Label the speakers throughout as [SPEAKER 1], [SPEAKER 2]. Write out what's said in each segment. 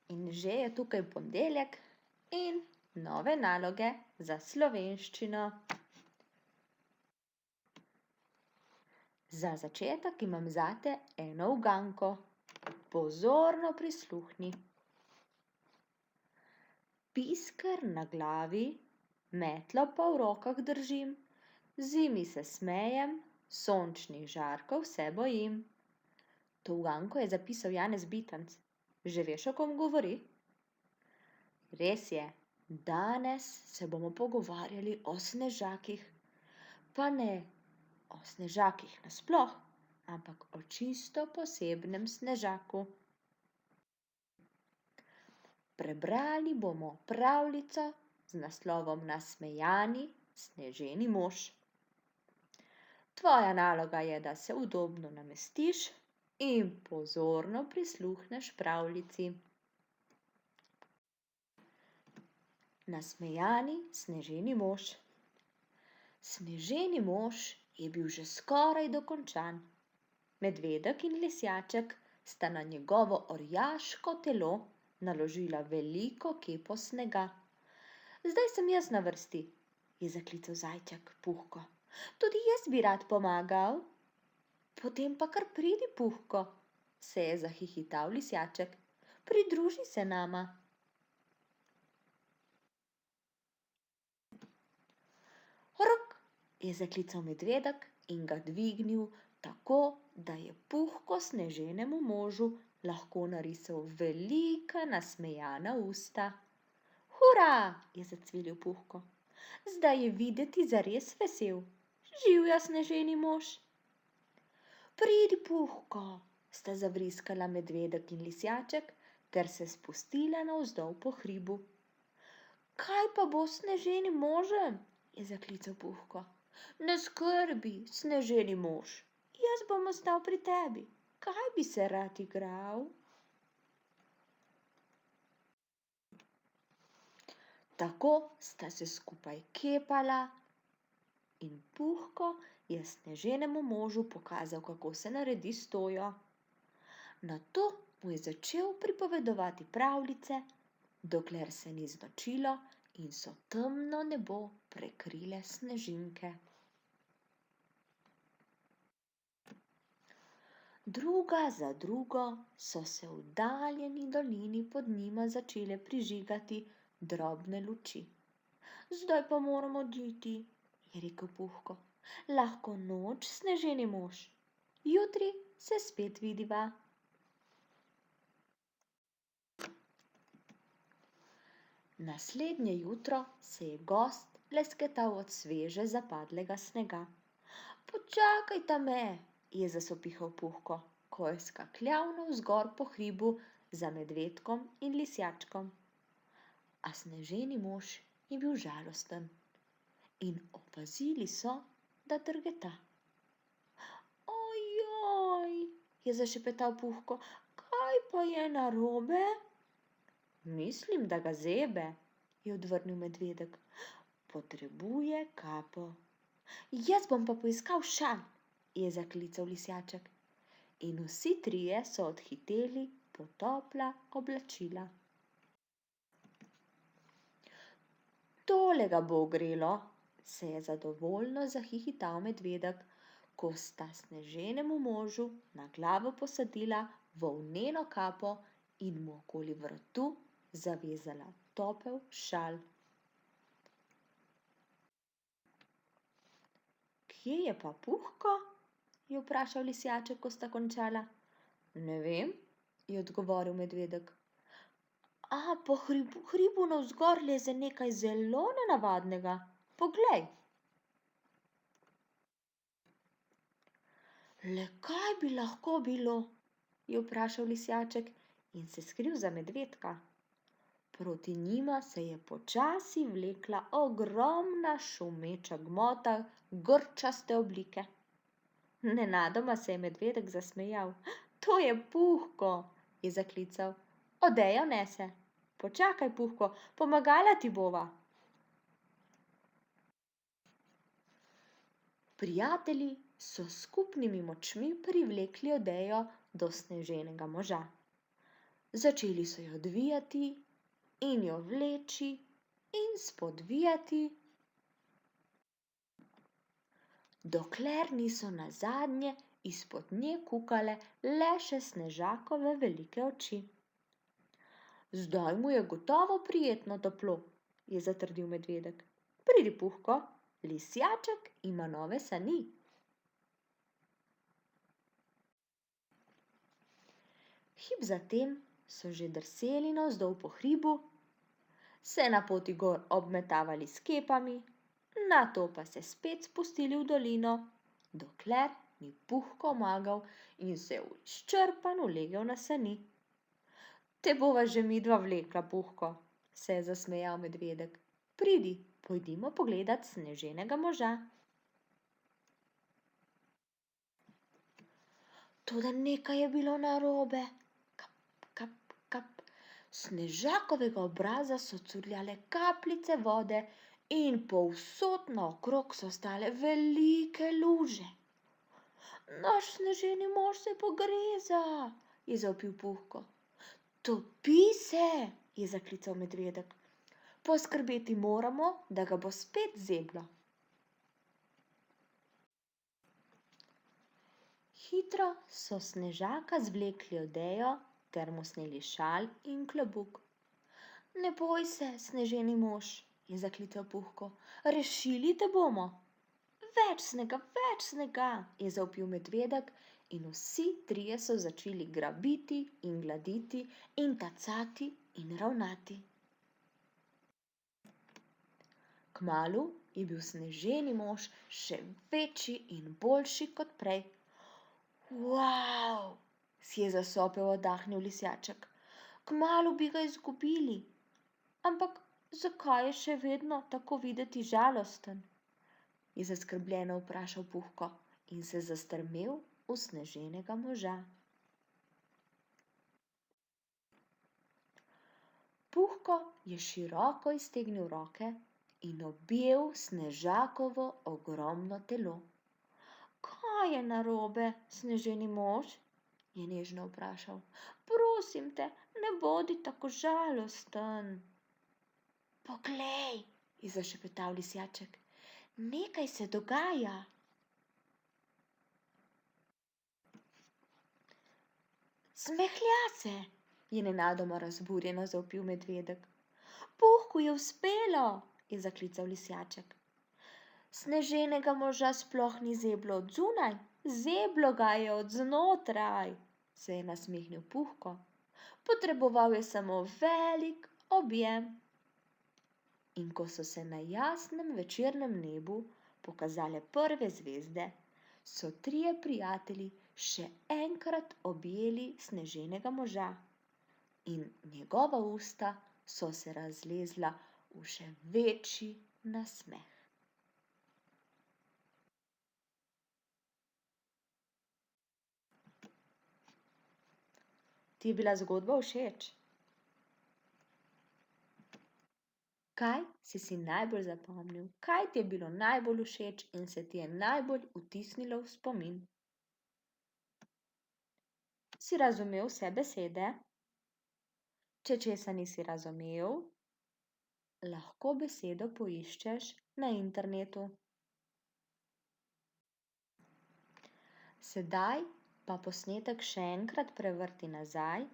[SPEAKER 1] In že je tukaj ponedeljek in nove naloge za slovenščino. Za začetek imam zate eno uganko. Pozorno prisluhni. Pisker na glavi, metlo pa v rokah držim, zimi se smejem, sončnih žarkov se bojim. To uganko je zapisal Janez Bitanc. Že veš, o kom govori? Res je, danes se bomo pogovarjali o snežakih. Pa ne o snežakih nasploh, ampak o čisto posebnem snežaku. Prebrali bomo pravljico z naslovom Nasmejani sneženi mož. Tvoja naloga je, da se udobno namestiš in pozorno prisluhneš pravljici. Nasmejani sneženi mož. Sneženi mož je bil že skoraj dokončan. Medvedek in lisjaček sta na njegovo orjaško telo naložila veliko kepo snega. Zdaj sem jaz na vrsti, je zaklical zajček Puhko. Tudi jaz bi rad pomagal. Potem pa kar pridi, Puhko, se je zahihital lisjaček. Pridruži se nama. Rok, je zaklical medvedek in ga dvignil tako, da je Puhko sneženemu možu lahko narisal velika nasmejana usta. Hura, je zacvilil Puhko. Zdaj je videti zares vesel. Živjo, sneženi mož. Pridi, Puhko, sta zavriskala medvedek in lisjaček ter se spustila navzdol po hribu. Kaj pa bo s sneženim možem? Je zaklical Puhko. Ne skrbi, sneženi mož, jaz bom ostal pri tebi. Kaj bi se rad igral? Tako sta se skupaj kepala in Puhko je sneženemu možu pokazal, kako se naredi stojo. Nato mu je začel pripovedovati pravljice, dokler se ni znočilo in so temno nebo prekrile snežinke. Druga za drugo so se v oddaljeni dolini pod njima začele prižigati drobne luči. Zdaj pa moram oditi, je rekel Puhko. Lahko noč, sneženi mož. Jutri se spet vidiva. Naslednje jutro se je gost lesketal od sveže zapadlega snega. Počakajta me, je zasopihal Puhko, ko je skakljal navzgor po hribu za medvedkom in lisjačkom. A sneženi mož je bil žalosten in opazili so, da drgeta. Ojoj, je zašepetal Puhko, kaj pa je narobe? Mislim, da ga zebe, je odvrnil medvedek. Potrebuje kapo. Jaz bom pa poiskal šal, je zaklical lisjaček. In vsi trije so odhiteli po topla oblačila. Tole ga bo ogrelo, se je zadovoljno zahihital medvedek, ko sta sneženemu možu na glavo posadila volneno kapo in mu okoli vratu zavezala topel šal. Kje je pa Puhko? Je vprašal lisjaček, ko sta končala. Ne vem, je odgovoril medvedek. A, po hribu navzgor leze nekaj zelo nenavadnega. Poglej. Le kaj bi lahko bilo? Je vprašal lisjaček in se skril za medvedka. Proti njima se je počasi vlekla ogromna šumeča gmota grčaste oblike. Nenadoma se je medvedek zasmejal. To je Puhko, je zaklical. Odejo nese. Počakaj, Puhko, pomagala ti bova. Prijatelji so s skupnimi močmi privlekli odejo do sneženega moža. Začeli so jo dvijati in jo vleči in spodvijati, dokler niso nazadnje izpod nje kukale le še Snežakove velike oči. Zdaj mu je gotovo prijetno toplo, je zatrdil medvedek. Pridi, Puhko, lisjaček ima nove sani. Hip zatem so že drseli navzdol po hribu, se na poti gor obmetavali s kepami, nato pa se spet spustili v dolino, dokler ni Puhko omagal in se izčrpan ulegel na sani. Te bova že midva vlekla, Puhko, se je zasmejal medvedek. Pridi, pojdimo pogledat sneženega moža. Toda nekaj je bilo narobe. Kap, kap, kap. Snežakovega obraza so curljale kapljice vode in povsod naokrog so stale velike luže. Naš sneženi mož se pogreza, je zavpil Puhko. Topi se, je zaklical medvedek. Poskrbeti moramo, da ga bo spet zeblo. Hitro so Snežaka zvlekli odejo ter mu sneli šal in klobuk. Ne boj se, sneženi mož, je zaklical Puhko. Rešili te bomo. Več snega, je zavpil medvedek in vsi trije so začeli grabiti in gladiti in tacati in ravnati. Kmalu je bil sneženi mož še večji in boljši kot prej. Wow, si je zasopel oddahnil lisjaček. Kmalu bi ga izgubili. Ampak zakaj je še vedno tako videti žalosten? Je zaskrbljeno vprašal Puhko in se zastrmel v sneženega moža. Puhko je široko iztegnil roke in objel Snežakovo ogromno telo. Kaj je narobe, sneženi mož? Je nežno vprašal. Prosim te, ne bodi tako žalosten. Poglej, je zašepetal lisjaček. Nekaj se dogaja. Smehlja se, je nenadoma razburjeno zavpil medvedek. Puhku je uspelo, je zaklical lisjaček. Sneženega moža sploh ni zeblo od zunaj, zeblo ga je od znotraj, se je nasmehnil Puhko. Potreboval je samo velik objem. In ko so se na jasnem večernem nebu pokazale prve zvezde, so trije prijatelji še enkrat objeli sneženega moža in njegova usta so se razlezla v še večji nasmeh. Ti je bila zgodba všeč? Kaj si najbolj zapomnil? Kaj ti je bilo najbolj všeč in se ti je najbolj vtisnilo v spomin? Si razumel vse besede? Če česa nisi razumel, lahko besedo poiščeš na internetu. Sedaj pa posnetek še enkrat prevrti nazaj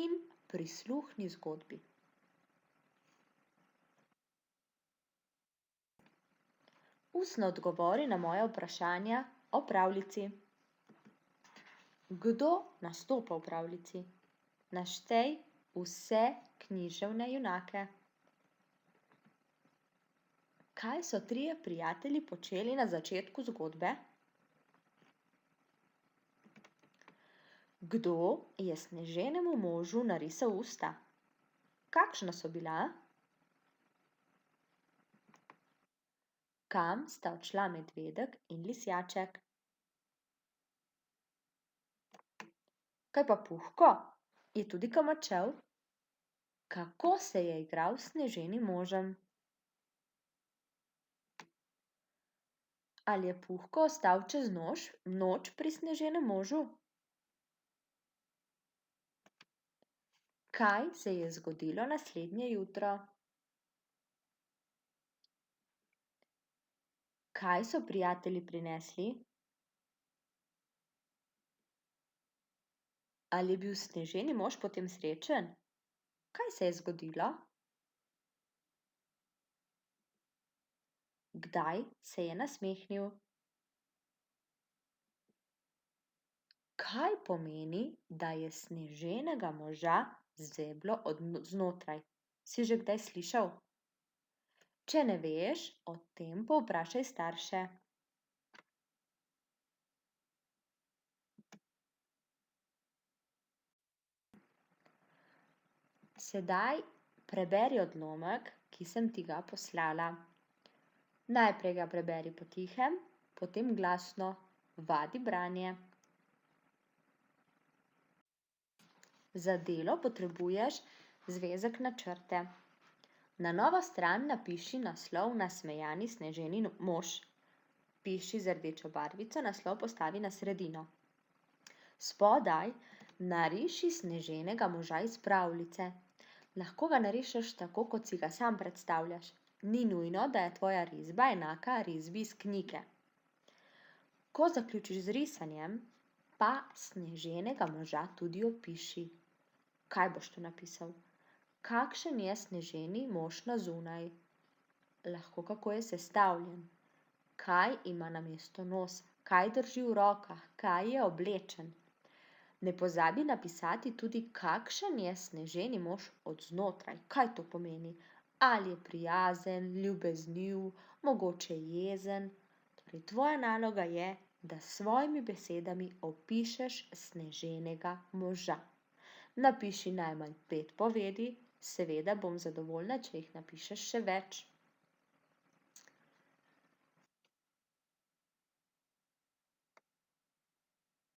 [SPEAKER 1] in prisluhni zgodbi. Ustno odgovori na moja vprašanja o pravljici. Kdo nastopa v pravljici? Naštej vse književne junake. Kaj so trije prijatelji počeli na začetku zgodbe? Kdo je sneženemu možu narisal usta? Kakšna so bila? Kam sta odšla medvedek in lisjaček? Kaj pa Puhko? Je tudi kam odšel? Kako se je igral s sneženim možem? Ali je Puhko ostal čez noč pri sneženem možu? Kaj se je zgodilo naslednje jutro? Kaj so prijatelji prinesli? Ali je bil sneženi mož potem srečen? Kaj se je zgodilo? Kdaj se je nasmehnil? Kaj pomeni, da je sneženega moža zeblo od znotraj? Si že kdaj slišal? Če ne veš, o tem povprašaj starše. Sedaj preberi odlomek, ki sem ti ga poslala. Najprej ga preberi potihem, potem glasno. Vadi branje. Za delo potrebuješ zvezek na črte. Na novo stran napiši naslov Nasmejani sneženi mož. Piši z rdečo barvico, naslov postavi na sredino. Spodaj nariši sneženega moža iz pravljice. Lahko ga narišeš tako, kot si ga sam predstavljaš. Ni nujno, da je tvoja risba enaka risbi iz knjige. Ko zaključiš z risanjem, pa sneženega moža tudi opiši. Kaj boš tu napisal? Kakšen je sneženi mož na zunaj? Lahko kako je sestavljen? Kaj ima namesto nosa? Kaj drži v rokah? Kaj je oblečen? Ne pozabi napisati tudi, kakšen je sneženi mož od znotraj. Kaj to pomeni? Ali je prijazen, ljubezniv, mogoče jezen? Torej, tvoja naloga je, da s svojimi besedami opišeš sneženega moža. Napiši najmanj 5 povedi, seveda bom zadovoljna, če jih napišeš še več.